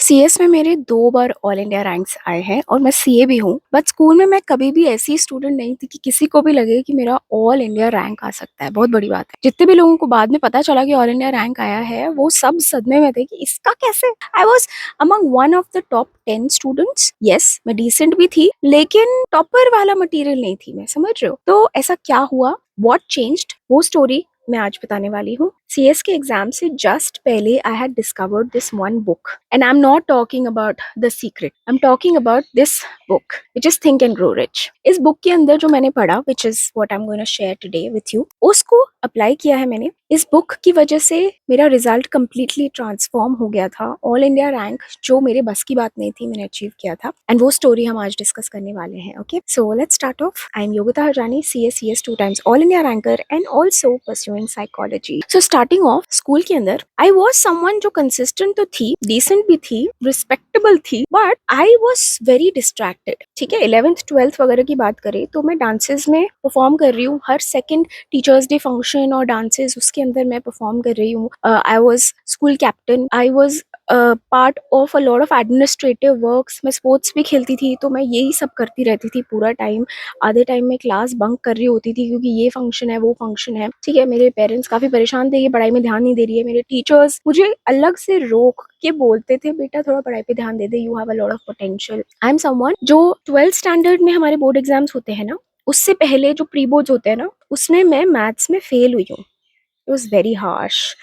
CS में मेरे 2 बार all India ranks आए हैं और मैं सीए भी हूँ। बट स्कूल में मैं कभी भी ऐसी स्टूडेंट नहीं थी कि किसी को भी लगे कि मेरा ऑल इंडिया रैंक आ सकता है। बहुत बड़ी बात है। जितने भी लोगों को बाद में पता चला कि ऑल इंडिया रैंक आया है, वो सब सदमे में थे कि इसका कैसे। I was among one of the top 10 students. Yes, मैं डिसेंट भी थी, लेकिन टॉपर वाला मटेरियल नहीं थी। मैं समझ रहे हो? तो ऐसा क्या हुआ, व्हाट चेंज्ड, वो स्टोरी मैं आज बताने वाली हूँ। सीएस के एग्जाम से जस्ट पहले I had discovered this one book, and I am not talking about the secret, I am talking about this book which is think and grow rich. इस बुक के अंदर जो मैंने पढ़ा, which is what I am going to share today with you, उसको apply किया है मैंने। इस बुक की वजह से मेरा रिजल्ट कंप्लीटली ट्रांसफॉर्म हो गया था। ऑल इंडिया रैंक जो मेरे बस की बात नहीं थी, मैंने अचीव किया था, एंड वो स्टोरी हम आज डिस्कस करने वाले हैं। Okay, so let's start off. I am Yogita Harjani, CS 2 times all India ranker and also pursuing psychology. So starting off, school के अंदर आई वॉज समवन जो कंसिस्टेंट तो थी, डिसेंट भी थी, रिस्पेक्टेबल थी, but I was very distracted. ठीक है, 11th 12th वगैरह की बात करें तो मैं डांसेस में परफॉर्म कर रही हूँ। हर सेकंड टीचर्स डे फंक्शन और डांसेस, उसके अंदर मैं परफॉर्म कर रही हूँ। I was school captain, I was part of a lot of administrative works. मैं स्पोर्ट्स भी खेलती थी, तो मैं यही सब करती रहती थी पूरा टाइम। आधे टाइम में क्लास बंक कर रही होती थी क्योंकि ये फंक्शन है, वो फंक्शन है। ठीक है, मेरे पेरेंट्स काफी परेशान थे, ये पढ़ाई में ध्यान नहीं दे रही है। मेरे टीचर्स मुझे अलग से रोक के बोलते थे, बेटा थोड़ा पढ़ाई पे ध्यान दे दे, you have a lot of potential. I am someone जो 12th स्टैंडर्ड में हमारे बोर्ड एग्जाम्स होते हैं ना, उससे पहले जो प्री बोर्ड्स होते हैं ना, उसमें मैं मैथ्स में फेल हुई हूँ। It was very harsh.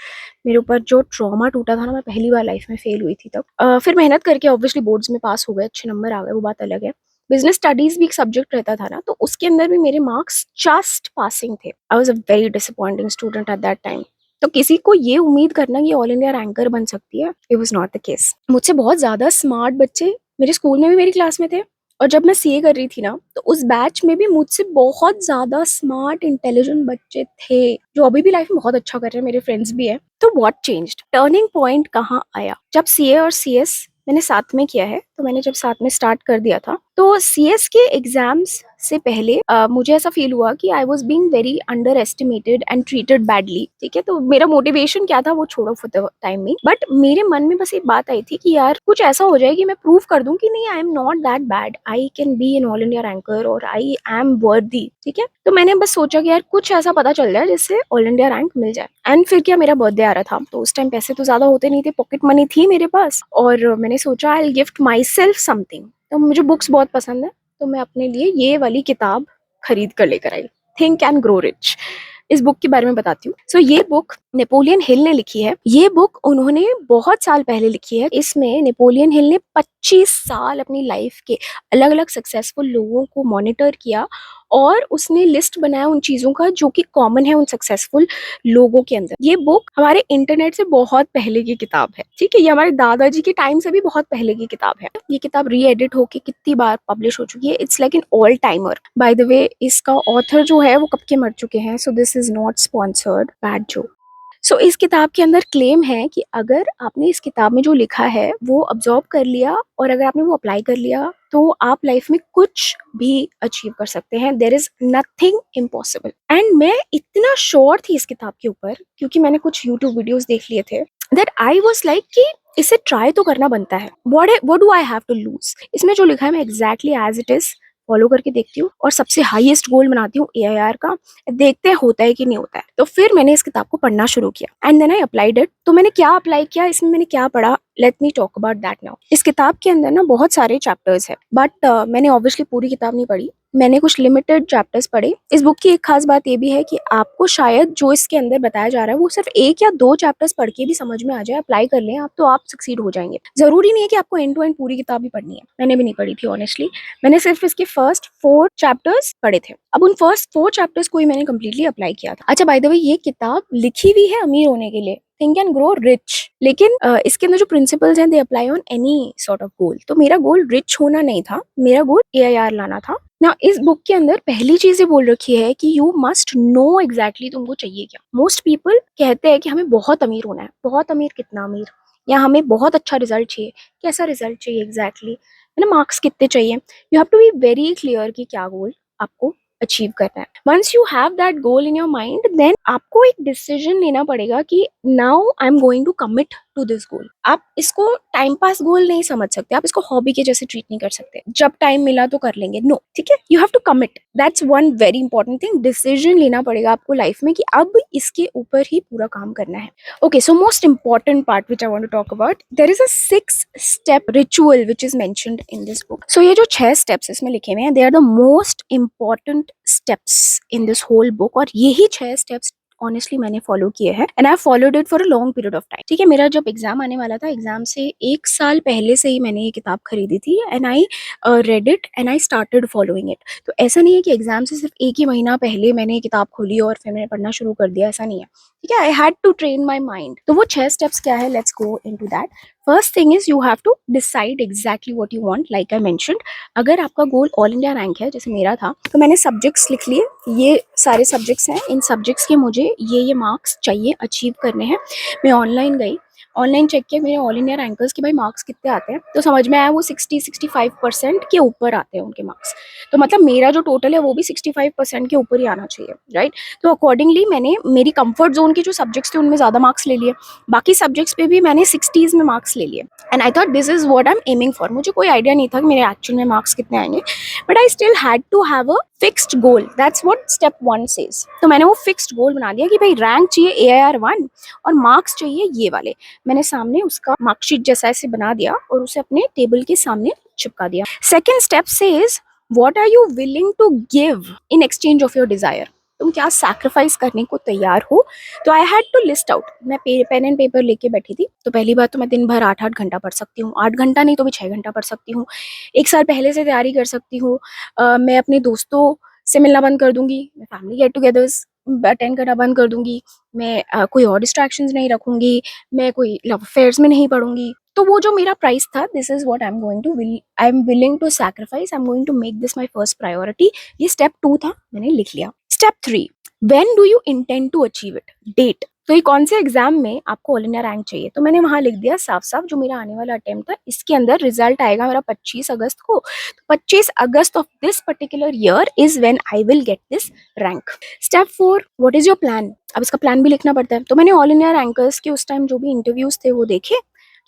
मेरे ऊपर जो ट्रॉमा टूटा था ना, मैं पहली बार लाइफ में फेल हुई थी तब। फिर मेहनत करके ऑब्वियसली बोर्ड्स में पास हो गए, अच्छे नंबर आ गए, वो बात अलग है। बिजनेस स्टडीज भी एक सब्जेक्ट रहता था ना, तो उसके अंदर भी मेरे मार्क्स जस्ट पासिंग थे। I was a very disappointing student at that time. तो किसी को ये उम्मीद करना कि ऑल इंडिया रैंकर बन सकती है, it was not the case. मुझसे बहुत ज्यादा स्मार्ट बच्चे मेरे स्कूल में भी मेरी क्लास में थे, और जब मैं सीए कर रही थी ना, तो उस बैच में भी मुझसे बहुत ज्यादा स्मार्ट इंटेलिजेंट बच्चे थे जो अभी भी लाइफ में बहुत अच्छा कर रहे हैं, मेरे फ्रेंड्स भी है। तो व्हाट चेंज्ड, टर्निंग पॉइंट कहाँ आया? जब सीए और सीएस मैंने साथ में किया है, तो मैंने जब साथ में स्टार्ट कर दिया था, तो सीएस के एग्जाम्स से पहले मुझे ऐसा फील हुआ कि I was being very under estimated and treated badly. ठीक है, तो मेरा मोटिवेशन क्या था वो छोड़ो फॉर द टाइम में, बट मेरे मन में बस एक बात आई थी कि यार कुछ ऐसा हो जाए कि मैं प्रूव कर दूं कि नहीं, I am not that bad, I can be an all India ranker और आई एम वर्दी। ठीक है, तो मैंने बस सोचा कि यार कुछ ऐसा पता चल जाए जिससे ऑल इंडिया रैंक मिल जाए। एंड फिर क्या, मेरा बर्थडे आ रहा था, तो उस टाइम पैसे तो ज्यादा होते नहीं थे, पॉकेट मनी थी मेरे पास, और मैंने सोचा I will gift my self something. तो मुझे बुक्स बहुत पसंद है, तो मैं अपने लिए ये वाली किताब खरीद कर लेकर आई, थिंक एंड ग्रो रिच। इस बुक के बारे में बताती हूँ। सो ये बुक नेपोलियन हिल ने लिखी है। ये बुक उन्होंने बहुत साल पहले लिखी है। इसमें नेपोलियन हिल ने 25 साल अपनी लाइफ के अलग अलग सक्सेसफुल लोगों को मॉनिटर किया, और उसने लिस्ट बनाया उन चीजों का जो कि कॉमन है उन सक्सेसफुल लोगों के अंदर। ये बुक हमारे इंटरनेट से बहुत पहले की किताब है। ठीक है, ये हमारे दादाजी के टाइम से भी बहुत पहले की किताब है। ये किताब री एडिट होके कितनी बार पब्लिश हो चुकी है। It's like an all timer. Bye the वे, इसका ऑथर जो है वो कब के मर चुके हैं, so this is not sponsored, bad joke. So इस किताब के अंदर क्लेम है कि अगर आपने इस किताब में जो लिखा है वो अब्जॉर्ब कर लिया, और अगर आपने वो अप्लाई कर लिया, तो आप लाइफ में कुछ भी अचीव कर सकते हैं। There is nothing impossible. And मैं इतना श्योर थी इस किताब के ऊपर, क्योंकि मैंने कुछ यूट्यूब वीडियोस देख लिए थे, दैट आई वाज लाइक कि इसे ट्राई तो करना बनता है। What do I have to lose? इसमें जो लिखा है मैं exactly as it is follow करके देखती हूँ, और सबसे हाईएस्ट गोल बनाती हूँ AIR का। देखते हैं होता है कि नहीं होता है। तो फिर मैंने इस किताब को पढ़ना शुरू किया, and then I applied it. तो मैंने क्या अप्लाई किया, इसमें मैंने क्या पढ़ा, let me talk about that now. इस किताब के अंदर ना बहुत सारे चैप्टर्स है, बट मैंने ऑब्वियसली पूरी किताब नहीं पढ़ी, मैंने कुछ लिमिटेड चैप्टर्स पढ़े। इस बुक की एक खास बात ये भी है कि आपको शायद जो इसके अंदर बताया जा रहा है वो सिर्फ 1 या 2 चैप्टर्स पढ़ के भी समझ में आ जाए, अप्लाई कर लें आप, तो आप सक्सीड हो जाएंगे। जरूरी नहीं है कि आपको एंड टू एंड पूरी किताब ही पढ़नी है। मैंने भी नहीं पढ़ी थी ऑनेस्टली, मैंने सिर्फ इसके फर्स्ट 4 चैप्टर्स पढ़े थे। अब उन फर्स्ट 4 चैप्टर्स को ही मैंने कंप्लीटली अप्लाई किया था। अच्छा, बाय द वे, ये किताब लिखी हुई है अमीर होने के लिए, थिंक एंड ग्रो रिच, लेकिन इसके अंदर जो प्रिंसिपल्स हैं they apply on any sort of goal. तो मेरा गोल रिच होना नहीं था, मेरा गोल AIR लाना था ना। इस बुक के अंदर पहली चीज ये बोल रखी है कि यू मस्ट नो एग्जैक्टली तुमको चाहिए क्या। मोस्ट पीपल कहते हैं कि हमें बहुत अमीर होना है, बहुत अमीर, कितना अमीर, या हमें बहुत अच्छा रिजल्ट चाहिए। कैसा रिजल्ट चाहिए एग्जैक्टली, है ना, मार्क्स कितने चाहिए। You have to be very clear कि क्या गोल आपको अचीव करना है। Once you have that goal in your mind, then आपको एक डिसीजन लेना पड़ेगा कि now I am going to commit to this goal. आप इसको टाइम पास गोल नहीं समझ सकते, आप इसको हॉबी के जैसे ट्रीट नहीं कर सकते, जब टाइम मिला तो कर लेंगे, नो, ठीक है। You have to commit, that's one very important thing. Decision लेना पड़ेगा आपको लाइफ में कि अब इसके ऊपर ही पूरा काम करना है। Okay, so most important part which I want to talk about, there is a 6 step ritual which is mentioned in this book. So ये जो 6 स्टेप्स इसमें लिखे हुए हैं, they are the most important steps in this whole book, और यही 6 steps honestly मैंने follow किए हैं and I followed it for a long period of time. ठीक है, मेरा जब एग्जाम आने वाला था, एग्जाम से 1 साल पहले से ही मैंने ये किताब खरीदी थी and I read it and I started following it. तो ऐसा नहीं है कि एग्जाम से सिर्फ 1 ही महीना पहले मैंने ये किताब खोली और फिर मैंने पढ़ना शुरू कर दिया, ऐसा नहीं है। ठीक है, I had to train my mind. तो वो 6 स्टेप्स क्या है, let's go into that. First thing is you have to decide exactly what you want, like I mentioned. अगर आपका गोल ऑल इंडिया रैंक है, जैसे मेरा था, तो मैंने सब्जेक्ट्स लिख लिए, ये सारे सब्जेक्ट्स हैं, इन सब्जेक्ट्स के मुझे ये मार्क्स चाहिए, अचीव करने हैं। मैं ऑनलाइन गई, ऑनलाइन चेक किया मेरे ऑल इंडिया रैंकर्स के भाई मार्क्स कितने आते हैं, तो समझ में आया वो 60-65% के ऊपर आते हैं उनके मार्क्स। तो मतलब मेरा जो टोटल है वो भी 65% के ऊपर ही आना चाहिए, राइट। तो अकॉर्डिंगली मैंने मेरी कंफर्ट जोन के जो सब्जेक्ट्स थे उनमें ज़्यादा मार्क्स ले लिए, बाकी सब्जेक्ट्स पे भी मैंने 60s में मार्क्स ले लिए and I thought this is what I M aiming for. मुझे कोई आइडिया नहीं था कि मेरे एक्चुअल में मार्क्स कितने आएंगे, but I still had to have a fixed goal, that's what step 1 says. तो मैंने वो फिक्स्ड गोल बना दिया कि भाई रैंक चाहिए AIR 1 और मार्क्स चाहिए ये वाले। मैंने सामने उसका मार्कशीट जैसा ऐसे बना दिया और उसे अपने टेबल के सामने चिपका दिया। Second step says what are you willing to give in exchange of your desire, तुम क्या सैक्रिफाइस करने को तैयार हो। तो I had to list out. मैं पेन एंड पेपर लेके बैठी थी, तो पहली बात तो मैं दिन भर 8-8 घंटा पढ़ सकती हूँ, 8 घंटा नहीं तो भी 6 घंटा पढ़ सकती हूँ, 1 साल पहले से तैयारी कर सकती हूँ। मैं अपने दोस्तों से मिलना बंद कर दूंगी, मैं फैमिली गेट टुगेदर्स अटेंड करना बंद कर दूंगी, मैं कोई और डिस्ट्रैक्शंस नहीं रखूंगी, मैं कोई लव अफेयर्स में नहीं पढ़ूंगी। तो वो जो मेरा प्राइस था, this is what I am willing to sacrifice, I am going to make this my first priority. ये स्टेप 2 था, मैंने लिख लिया। Step 3, when do you intend to achieve it, date. तो ये कौन से एग्जाम में आपको ऑल इंडिया रैंक चाहिए, तो मैंने वहां लिख दिया साफ साफ जो मेरा आने वाला अटेम्प्ट था, इसके अंदर रिजल्ट आएगा मेरा 25 अगस्त को। तो 25 August of this particular year is when I will get this rank. Step 4, what is your plan. अब इसका प्लान भी लिखना पड़ता है। तो मैंने ऑल इंडिया रैंकर्स के उस टाइम जो भी इंटरव्यूज थे वो देखे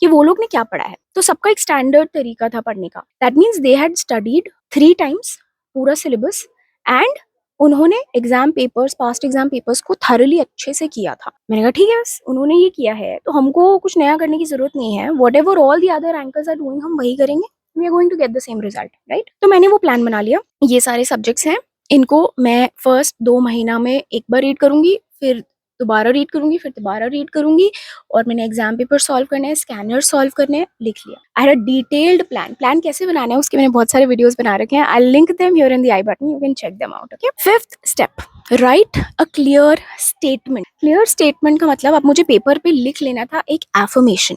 कि वो लोग ने क्या पढ़ा है। तो सबका एक स्टैंडर्ड तरीका था पढ़ने का, that means they had studied 3 times पूरा सिलेबस एंड उन्होंने exam papers, past exam papers को थरली अच्छे से किया था। मैंने कहा ठीक है, बस उन्होंने ये किया है तो हमको कुछ नया करने की जरूरत नहीं है, whatever all the other rankers are doing हम वही करेंगे, we are going to get the same result, right. तो मैंने वो प्लान बना लिया। ये सारे सब्जेक्ट्स हैं, इनको मैं फर्स्ट 2 महीना में एक बार रीड करूंगी, फिर दोबारा रीड करूंगी, फिर दोबारा रीड करूंगी, और मैंने एग्जाम पेपर सॉल्व करने हैं, स्कैनर सॉल्व करने हैं, लिख लिया। I had a detailed plan. Plan कैसे बनाना है उसके मैंने बहुत सारे वीडियोस बना रखे हैं, I link them here in the I button, you can check them out. Okay, fifth step, write a clear statement. Clear statement का मतलब अब मुझे पेपर पे लिख लेना था एक affirmation,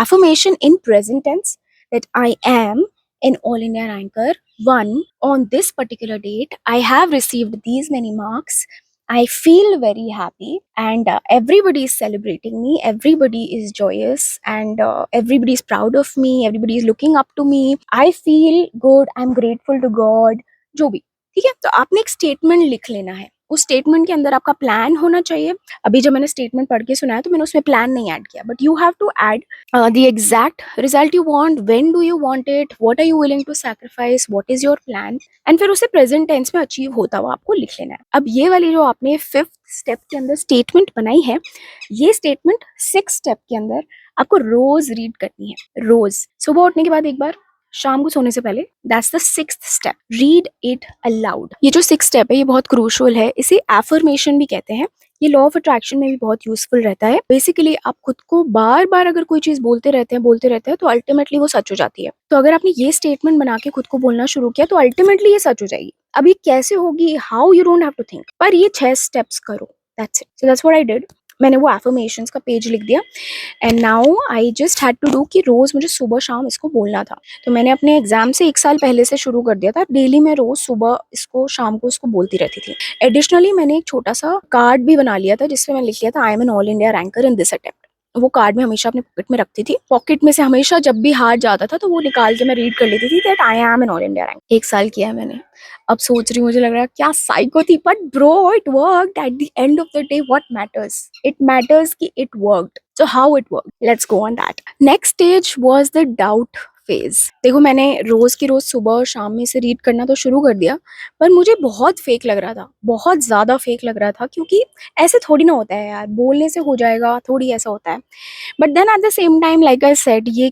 affirmation in present tense, that I am an all India ranker 1 on this particular date, I have received these many marks, I feel very happy, and everybody is celebrating me, everybody is joyous, and everybody is proud of me, everybody is looking up to me, I feel good, I'm grateful to God, जो भी। ठीक है, तो आपने एक statement लिख लेना है, उस स्टेटमेंट के अंदर आपका प्लान होना चाहिए। अभी जब मैंने स्टेटमेंट पढ़ के सुनाया तो मैंने उसमें प्लान नहीं ऐड किया, but you have to add the exact result you want, when do you want it, what are you willing to sacrifice, what is your plan, and फिर उसे प्रेजेंट टेंस में अचीव होता हुआ आपको लिख लेना है। अब ये वाली जो आपने 5th स्टेप के अंदर स्टेटमेंट बनाई है, ये स्टेटमेंट 6th स्टेप के अंदर आपको रोज रीड करनी है, रोज सुबह उठने के बाद एक बार, शाम को सोने से पहले। That's the 6th step, read it allowed. ये जो 6th स्टेप है ये बहुत क्रूशियल है, इसे एफर्मेशन भी कहते हैं। ये लॉ ऑफ अट्रैक्शन में भी बहुत यूजफुल रहता है। बेसिकली आप खुद को बार बार अगर कोई चीज बोलते रहते हैं तो अल्टीमेटली वो सच हो जाती है। तो अगर आपने ये स्टेटमेंट बना के खुद को बोलना शुरू किया तो अल्टीमेटली ये सच हो जाएगी। अब ये कैसे होगी, how, you don't have to think, पर ये 6 स्टेप्स करो, that's it. So that's what I did. मैंने वो एफर्मेशंस का पेज लिख दिया and now I just had to do कि रोज मुझे सुबह शाम इसको बोलना था। तो मैंने अपने एग्जाम से 1 साल पहले से शुरू कर दिया था, डेली मैं रोज सुबह इसको, शाम को इसको बोलती रहती थी। एडिशनली मैंने एक छोटा सा कार्ड भी बना लिया था जिसमें मैं लिख लिया था I am an all India ranker in this attempt. वो कार्ड मैं हमेशा अपने पॉकेट में रखती थी। पॉकेट में से हमेशा जब भी हाथ जाता था तो वो निकाल के मैं रीड कर लेती थी that I am an all India rank. 1 साल किया है मैंने। अब सोच रही हूँ, मुझे लग रहा है क्या साइको थी, but bro it worked at the end of the day. What matters? It matters कि it worked. So how it worked, let's go on that. Next stage was the doubt phase. देखो, मैंने रोज की रोज सुबह और शाम में से रीड करना तो शुरू कर दिया, पर मुझे बहुत फेक लग रहा था, बहुत ज्यादा फेक लग रहा था, क्योंकि ऐसे थोड़ी ना होता है यार, बोलने से हो जाएगा थोड़ी, ऐसा होता है। But then at the same time, like I said, ये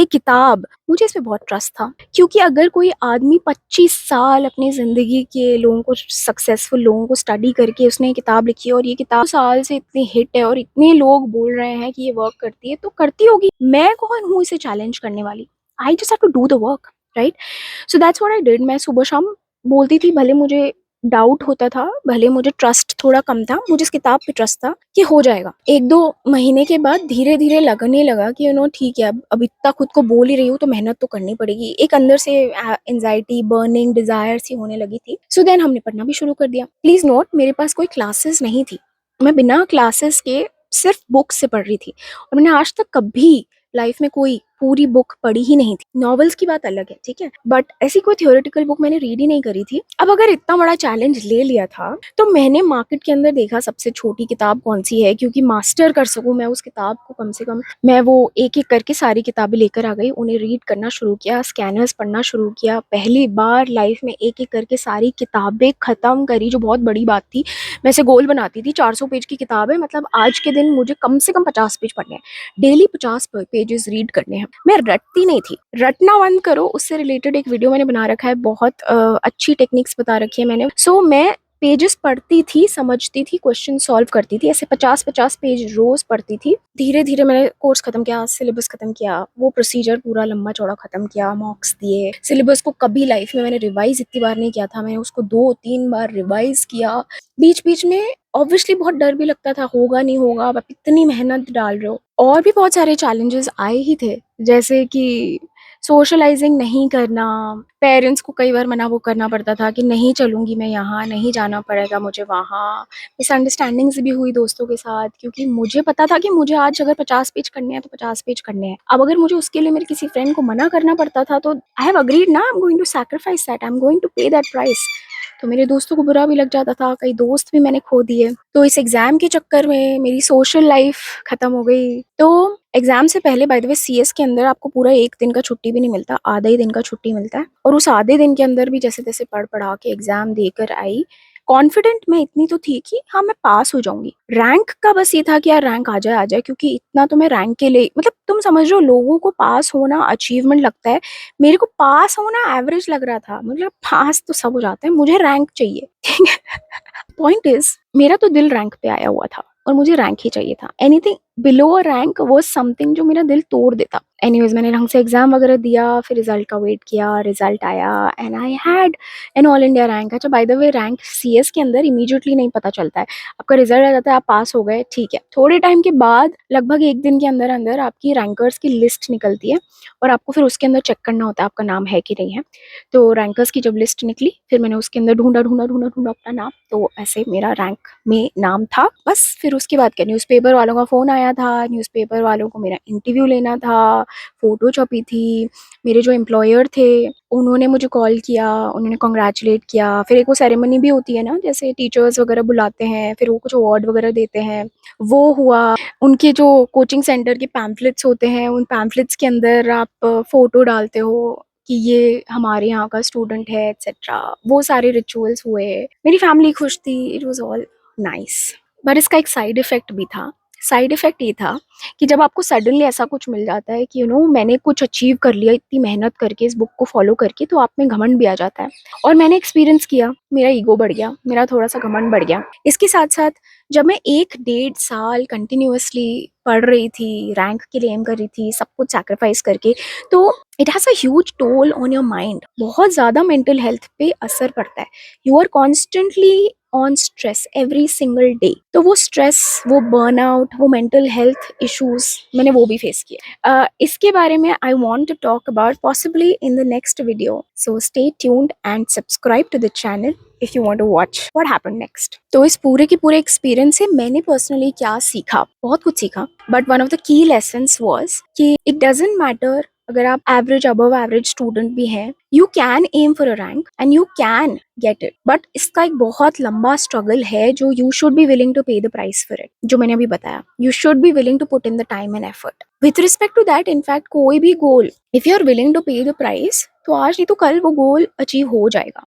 किताब मुझे इस पे बहुत ट्रस्ट था, क्योंकि अगर कोई आदमी 25 साल अपनी जिंदगी के लोगों को, सक्सेसफुल लोगों को स्टडी करके उसने ये किताब लिखी है, और ये किताब साल से इतनी हिट है और इतने लोग बोल रहे हैं कि ये वर्क करती है, तो करती होगी। मैं कौन हूँ इसे चैलेंज करने वाली? I just have to do the work, right? So that's what I did. मैं सुबह शाम बोलती थी, भले मुझे डाउट होता था, भले मुझे ट्रस्ट थोड़ा कम था, मुझे इस किताब पे ट्रस्ट था कि हो जाएगा। 1-2 महीने के बाद धीरे धीरे लगने लगा कि ठीक है, अब इतना खुद को बोल ही रही हूँ तो मेहनत तो करनी पड़ेगी। एक अंदर से एंजाइटी, बर्निंग डिजायर सी होने लगी थी। सो देन हमने पढ़ना भी शुरू कर दिया। प्लीज नोट, मेरे पास कोई क्लासेस नहीं थी, मैं बिना क्लासेस के सिर्फ बुक से पढ़ रही थी, और मैंने आज तक कभी लाइफ में कोई पूरी बुक पढ़ी ही नहीं थी। नॉवेल्स की बात अलग है, ठीक है, बट ऐसी कोई थियोरेटिकल बुक मैंने रीड ही नहीं करी थी। अब अगर इतना बड़ा चैलेंज ले लिया था, तो मैंने मार्केट के अंदर देखा सबसे छोटी किताब कौन सी है, क्योंकि मास्टर कर सकूं मैं उस किताब को, कम से कम मैं वो एक एक करके सारी किताबें लेकर आ गई, उन्हें रीड करना शुरू किया, स्कैनर्स पढ़ना शुरू किया, पहली बार लाइफ में एक एक करके सारी किताबें खत्म करी, जो बहुत बड़ी बात थी। मैं से गोल बनाती थी, 400 पेज की किताब है, मतलब आज के दिन मुझे कम से कम 50 पेज पढ़ने हैं, डेली 50 पेजेस रीड करने हैं। मैं रटती नहीं थी, रटना बंद करो, उससे रिलेटेड एक वीडियो मैंने बना रखा है, बहुत अच्छी टेक्निक्स बता रखी है मैंने। सो मैं पेजेस पढ़ती थी, समझती थी, क्वेश्चन सॉल्व करती थी, ऐसे 50-50 पेज रोज पढ़ती थी। धीरे धीरे मैंने कोर्स खत्म किया, सिलेबस खत्म किया, वो प्रोसीजर पूरा लंबा चौड़ा खत्म किया, मॉक्स दिए। सिलेबस को कभी लाइफ में मैंने रिवाइज इतनी बार नहीं किया था, मैंने उसको 2-3 बार रिवाइज किया। बीच बीच में ऑब्वियसली बहुत डर भी लगता था, होगा नहीं होगा, आप इतनी मेहनत डाल रहे हो। और भी बहुत सारे चैलेंजेस आए ही थे, जैसे कि सोशलाइजिंग नहीं करना, पेरेंट्स को कई बार मना वो करना पड़ता था कि नहीं चलूंगी मैं यहाँ, नहीं जाना पड़ेगा मुझे वहाँ। मिसअंडरस्टैंडिंग्स भी हुई दोस्तों के साथ, क्योंकि मुझे पता था कि मुझे आज अगर 50 पेज करने हैं तो 50 पेज करने हैं। अब अगर मुझे उसके लिए मेरे किसी फ्रेंड को मना करना पड़ता था, तो आई हैव अग्रीड ना, I am going to sacrifice that, I am going to pay that price. तो मेरे दोस्तों को बुरा भी लग जाता था, कई दोस्त भी मैंने खो दिए। तो इस एग्जाम के चक्कर में मेरी सोशल लाइफ खत्म हो गई। तो एग्जाम से पहले, बाय द वे, सीएस के अंदर आपको पूरा 1 दिन का छुट्टी भी नहीं मिलता, आधा ही दिन का छुट्टी मिलता है, और उस आधे दिन के अंदर भी जैसे तैसे पढ़ पढ़ा के एग्जाम देकर आई। कॉन्फिडेंट मैं इतनी तो थी कि हाँ, मैं पास हो जाऊंगी। रैंक का बस ये था कि यार रैंक आ जाए आ जाए, क्योंकि इतना तो मैं रैंक के लिए, मतलब तुम समझ रहे हो, लोगों को पास होना अचीवमेंट लगता है, मेरे को पास होना एवरेज लग रहा था। मतलब पास तो सब हो जाते हैं, मुझे रैंक चाहिए, ठीक है। पॉइंट इज, मेरा तो दिल रैंक पे आया हुआ था और मुझे रैंक ही चाहिए था। एनीथिंग बिलो अ रैंक वो समथिंग जो मेरा दिल तोड़ देता। एनीवेज, मैंने ढंग से एग्जाम वगैरह दिया, फिर रिजल्ट का वेट किया, रिजल्ट आया and I had an all India rank. अच्छा, by the way, rank CS के अंदर इमीडिएटली नहीं पता चलता है, आपका रिजल्ट आ जाता है, आप पास हो गए, ठीक है। थोड़े टाइम के बाद, लगभग 1 दिन के अंदर अंदर आपकी रैंकर्स की लिस्ट निकलती है, और आपको फिर उसके अंदर चेक करना होता है आपका नाम है कि नहीं है। तो रैंकर्स की जब लिस्ट निकली, फिर मैंने उसके अंदर ढूंढा ढूंढा ढूंढा ढूंढा अपना नाम, तो ऐसे मेरा रैंक में नाम था। बस फिर उसके बाद क्या, न्यूज़पेपर वालों का फ़ोन आया था, न्यूज़पेपर वालों को मेरा इंटरव्यू लेना था, फ़ोटो छपी थी, मेरे जो एम्प्लॉयर थे उन्होंने मुझे कॉल किया, उन्होंने कॉन्ग्रेचुलेट किया। फिर एक वो सेरेमनी भी होती है ना, जैसे टीचर्स वगैरह बुलाते हैं, फिर वो कुछ अवार्ड वगैरह देते हैं, वो हुआ। उनके जो कोचिंग सेंटर के पैम्फलेट्स होते हैं, उन पैम्फलेट्स के अंदर आप फ़ोटो डालते हो कि ये हमारे यहाँ का स्टूडेंट है, एक्सेट्रा। वो सारे रिचुअल्स हुए, मेरी फैमिली खुश थी, इट वाज ऑल नाइस। पर इसका एक साइड इफेक्ट भी था। साइड इफेक्ट ये था कि जब आपको सडनली ऐसा कुछ मिल जाता है कि मैंने कुछ अचीव कर लिया इतनी मेहनत करके, इस बुक को फॉलो करके, तो आप में घमंड भी आ जाता है। और मैंने एक्सपीरियंस किया, मेरा ईगो बढ़ गया, मेरा थोड़ा सा घमंड बढ़ गया। इसके साथ साथ जब मैं 1-1.5 साल कंटिन्यूअसली पढ़ रही थी, रैंक के लिए एम कर रही थी, सब कुछ सैक्रिफाइस करके, तो it has a huge toll on your mind. बहुत ज़्यादा मेंटल हेल्थ पे असर पड़ता है। You are constantly on stress every single day. तो वो स्ट्रेस, वो बर्नआउट, वो मेंटल हेल्थ इश्यूज मैंने वो भी फेस किया। इसके बारे में I want to talk about possibly in the next video, so stay tuned and subscribe to the channel if you want to watch what happened next. तो इस पूरे के पूरे एक्सपीरियंस से मैंने पर्सनली क्या सीखा, बहुत कुछ सीखा, but one of the key lessons was कि इट डजंट मैटर अगर आप एवरेज अबव एवरेज स्टूडेंट भी हैं, you can aim for a rank and you can get it, but इसका एक बहुत लंबा स्ट्रगल है जो you should be willing to pay the price for it. जो मैंने अभी बताया, you should be willing to put in the time and effort with respect to that. In fact कोई भी goal if you are willing to pay the price, तो आज नहीं तो कल वो गोल अचीव हो जाएगा।